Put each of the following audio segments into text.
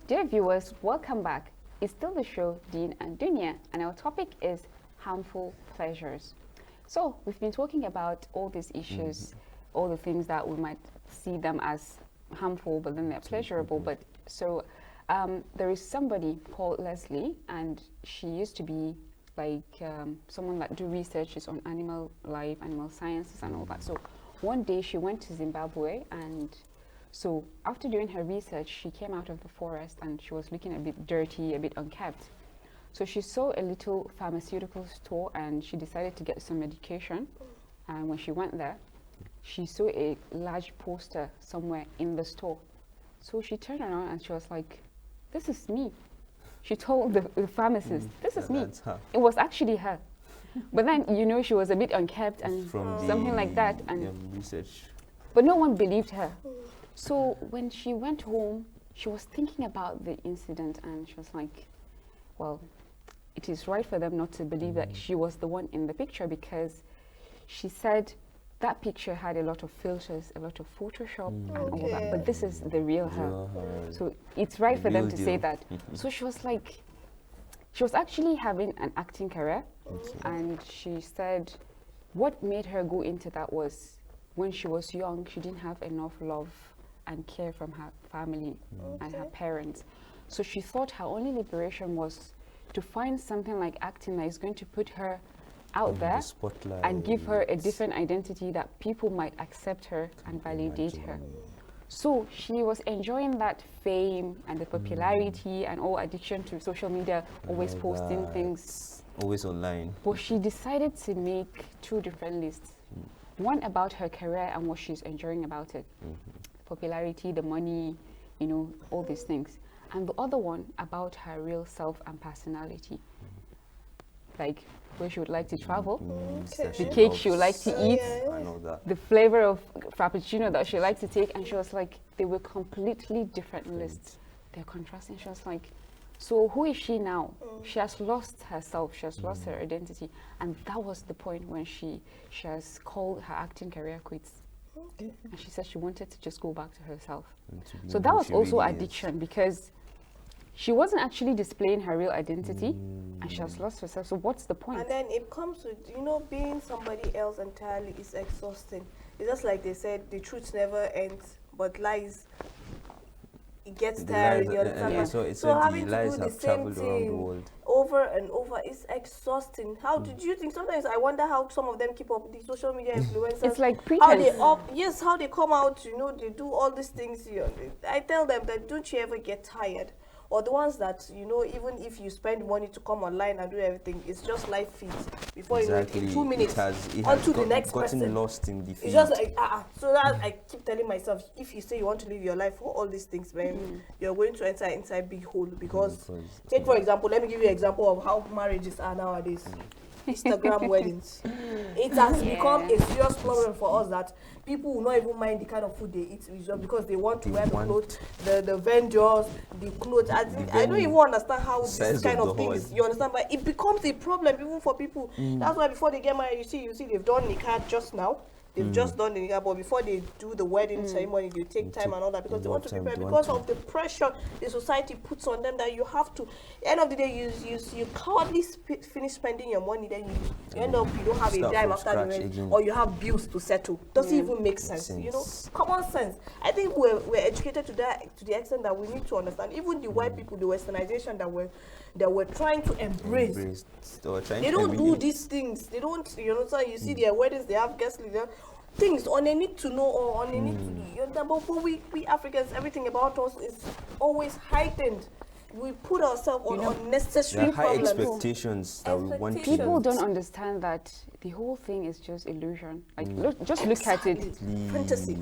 Dear viewers, welcome back. It's still the show Deen and Dunya, and our topic is harmful pleasures. So we've been talking about all these issues, all the things that we might see them as harmful, but then they're pleasurable. But so there is somebody called Leslie, and she used to be like someone that do researches on animal life, animal sciences, and all that. So one day she went to Zimbabwe, and so after doing her research, she came out of the forest and she was looking a bit dirty, a bit unkept. So she saw a little pharmaceutical store and she decided to get some medication. And when she went there, she saw a large poster somewhere in the store. So she turned around and she was like, this is me. She told the pharmacist, this is me. It was actually her. But then, you know, she was a bit unkept and something like that. And research. But no one believed her. So when she went home, she was thinking about the incident and she was like, well, it is right for them not to believe that she was the one in the picture, because she said that picture had a lot of filters, a lot of Photoshop and all that, but this is the real her. So it's right for them to say that. So she was like, she was actually having an acting career, and she said what made her go into that was when she was young, she didn't have enough love and care from her family and her parents. So she thought her only liberation was to find something like acting that is going to put her out there and give her a different identity that people might accept her and validate her. So she was enjoying that fame and the popularity and all addiction to social media, always posting things. Always online. But she decided to make two different lists. One about her career and what she's enjoying about it. Popularity, the money, you know, all these things. And the other one about her real self and personality. Like where she would like to travel, the cake she would like to eat, I know that. the flavor of frappuccino that she liked to take. And she was like, they were completely different lists. They're contrasting. She was like, so who is she now? She has lost herself. She has lost her identity. And that was the point when she has called her acting career quits. And she said she wanted to just go back to herself. So that was also addiction, because she wasn't actually displaying her real identity and she has lost herself. So what's the point? And then it comes with, you know, being somebody else entirely is exhausting. It's just like they said, the truth never ends, but lies, it gets tiring. So having to do the same thing over and over is exhausting. How did you think? Sometimes I wonder how some of them keep up, the social media influencers. It's like pretense. How they come out, you know, they do all these things. You know, I tell them that don't you ever get tired? Or the ones that, you know, even if you spend money to come online and do everything, it's just live feeds. Before you know it, in 2 minutes, onto the next person. Lost in the feed. It's just like, so that I keep telling myself, if you say you want to live your life for all these things, man, you're going to enter inside big hole. Because, take for example, let me give you an example of how marriages are nowadays. Instagram weddings. It has become a serious problem for us that people will not even mind the kind of food they eat because they want to wear the clothes, the vendors, the clothes. I don't even understand how this kind of thing is. You understand? But it becomes a problem even for people. That's why before they get married, you see they've done the card just now. They've just done the nikah, but before they do the wedding ceremony, they take time and all that because they want to prepare, because of the pressure the society puts on them that you have to. At the end of the day, you cowardly finish spending your money, then you end up, you don't have a dime after the wedding, or you have bills to settle. Doesn't even make sense, you know? Common sense. I think we're educated to the extent that we need to understand. Even the white people, the westernization that we're trying to embrace. They don't do these things. They don't, you know, so you see their weddings, they have guest leaders, things on they need to know or on they need to do. You know, but we Africans, everything about us is always heightened. We put ourselves on unnecessary high problems. expectations that we want. People don't understand that the whole thing is just illusion. Like, just look at it. Fantasy.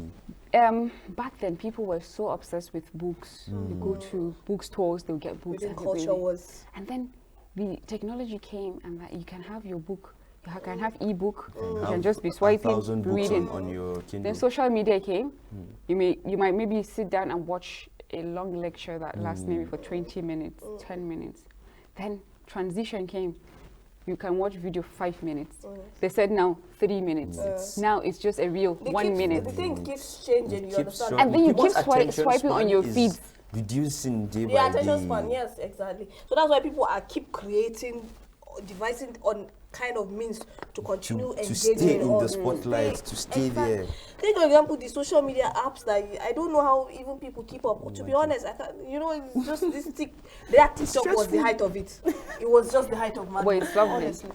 Back then, people were so obsessed with books. You go to bookstores, they'll get books. Culture was. And then the technology came, and that you can have your book. You can have e-book. You can just be swiping, reading. On your Kindle. Then social media came. You might maybe sit down and watch a long lecture that lasts maybe for 20 minutes, 10 minutes. Then transition came. You can watch video 5 minutes. They said now 3 minutes. Now it's just a reel 1 minute. The thing keeps changing, you understand? And then you keep swiping on your feeds. reducing day The by attention day. span, yes, exactly. So that's why people are keep creating, devising on kind of means to continue to engaging stay in on the spotlight, to stay exactly. there. Take for example the social media apps that I don't know how even people keep up. To be Imagine. honest, I can't, it's just this that TikTok was the height of it. It was just the height of madness. But it's lovely. Honestly.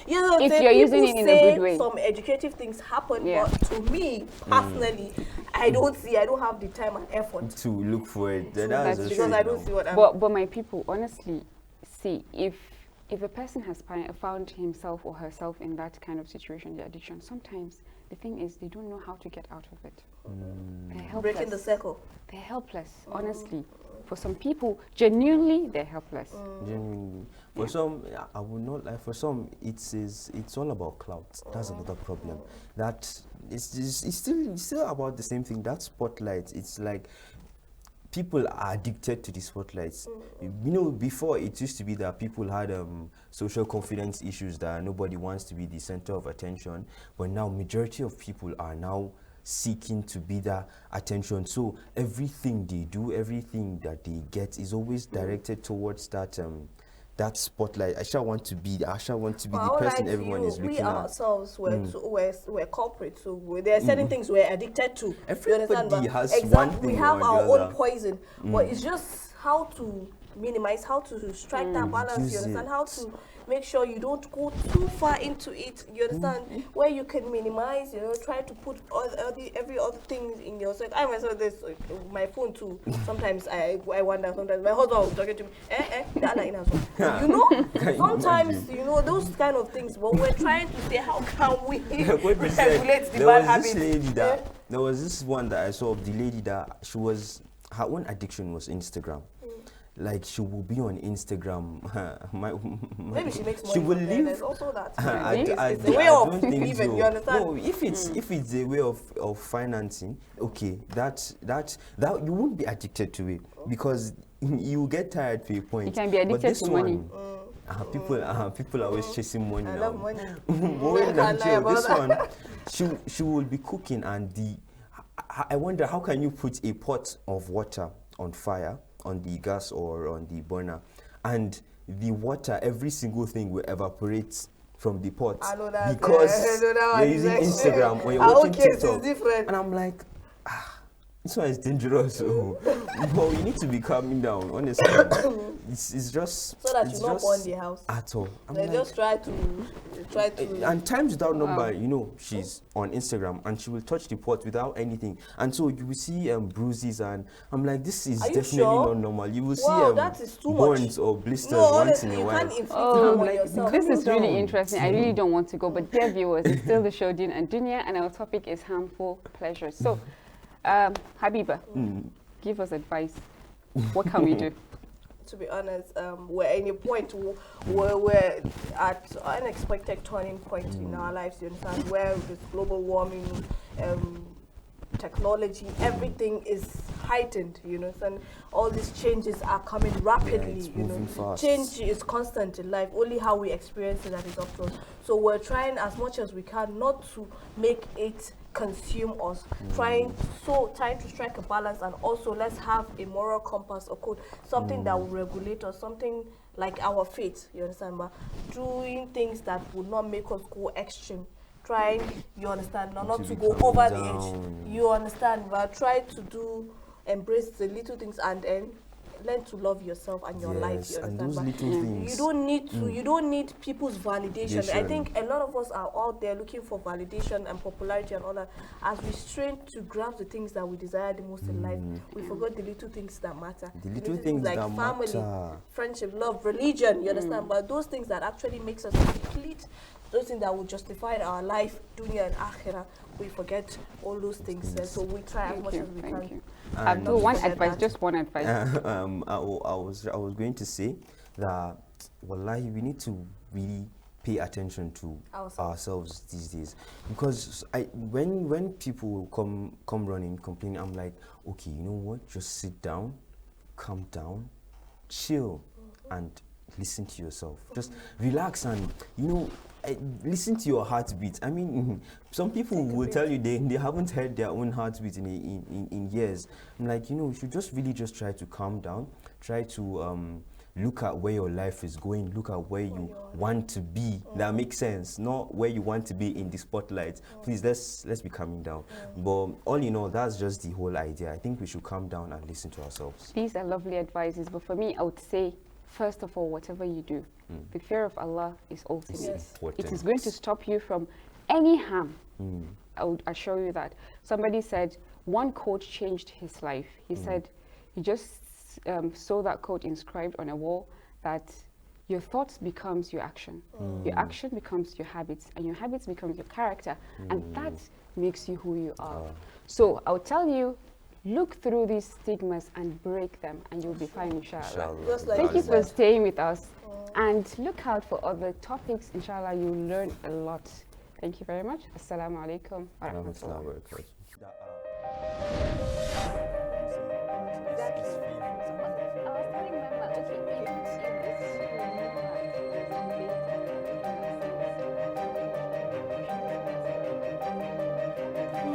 If you're using it in a good way. Some educative things happen, Yeah. but to me personally, I don't have the time and effort. To look for it. So That's that's just because it I don't now. see what I'm. But my people, honestly, see, if a person has found himself or herself in that kind of situation, the addiction, sometimes the thing is they don't know how to get out of it. They're helpless. Breaking the circle. They're helpless, honestly. For some people, genuinely, they're helpless. Genuinely. For some, I would not like. For some, it's all about clout. That's another problem. That it's still about the same thing. That spotlight. It's like people are addicted to the spotlights. Before it used to be that people had social confidence issues, that nobody wants to be the center of attention. But now, majority of people are now seeking to be that attention. So everything they do, everything that they get, is always directed towards that spotlight. I shall want to be the person everyone is looking we at. ourselves we're culprits. So there are certain things we're addicted to. Everybody has exactly. one thing We have or our the own other. poison, but it's just how to minimize, how to strike that balance. Reduce You understand? it. How to make sure you don't go too far into it. You understand? Where you can minimize. Try to put every other thing in yourself. I myself, this my phone too. Sometimes I wonder. Sometimes my husband will talking to me. Sometimes those kind of things. But we're trying to say, how can we regulate the bad habits? There was this one that I saw of the lady that her own addiction was Instagram. Like, she will be on Instagram. Maybe she makes money. She will from there. live. There's also that. It's a way of living. So. You understand? No, if it's a way of financing, okay, that you won't be addicted to it, because you get tired to a point. You can be addicted but this to one, money. people are always chasing money I now. love money. This one, she will be cooking, and I wonder, how can you put a pot of water on fire, on the gas or on the burner, and the water, every single thing will evaporate from the pot, I know that, because you're using Instagram or you're watching TikTok. And I'm like, this one is dangerous. But you need to be calming down, honestly. It's just so that you not burn the house at all. They just try to and times without number, she's on Instagram and she will touch the pot without anything, and so you will see bruises, and I'm like, this is definitely not normal. You will see that is too burns much. or blisters No, once honestly, in a you while. can't inflict harm on yourself. This is really down. interesting. I really don't want to go, but dear viewers, it's still the show Deen and Dunya, and our topic is harmful pleasures. So, Habiba, give us advice. What can we do? To be honest, we're in a point where we're at unexpected turning point in our lives, you understand, where with global warming, technology, everything is heightened, and all these changes are coming rapidly, it's moving fast. Change is constant in life, only how we experience it that is up to us. So we're trying as much as we can not to make it consume us, trying to strike a balance, and also let's have a moral compass or code, something that will regulate us, something like our faith, you understand, but doing things that would not make us go extreme, trying, you understand, not to go over the edge, you understand, but try to embrace the little things and then learn to love yourself and your life. You and understand? those little things. You don't need people's validation. I think a lot of us are out there looking for validation and popularity and all that. As we strain to grab the things that we desire the most in life, we forgot the little things that matter. The little things like that family, matter. friendship, love, religion. You understand? But those things that actually makes us complete, those things that will justify our life, dunya and akhirah, we forget all those things. So we try as much as we can. Abdul, one advice, just one advice. I was going to say that, wallahi, we need to really pay attention to ourselves these days, because when people come running complaining, I'm like, okay, you know what? Just sit down, calm down, chill, and listen to yourself. Just relax, and listen to your heartbeat. I mean, some people will tell you they haven't heard their own heartbeat in years. I'm like, you should just really just try to calm down, try to look at where your life is going, look at where you want to be. That makes sense, not where you want to be in the spotlight. Please, let's be calming down. But all in all, that's just the whole idea. I think we should calm down and listen to ourselves. These are lovely advices, but for me, I would say, first of all, whatever you do, the fear of Allah is ultimate. Yes. It is going to stop you from any harm. I would assure you that. Somebody said one quote changed his life. He said he just saw that quote inscribed on a wall that your thoughts becomes your action. Your action becomes your habits, and your habits becomes your character, and that makes you who you are. So I would tell you, look through these stigmas and break them, and you'll be fine, inshallah. Just like Thank you for staying with us, and look out for other topics. Inshallah, you'll learn a lot. Thank you very much. Assalamu alaikum wa rahmatullah.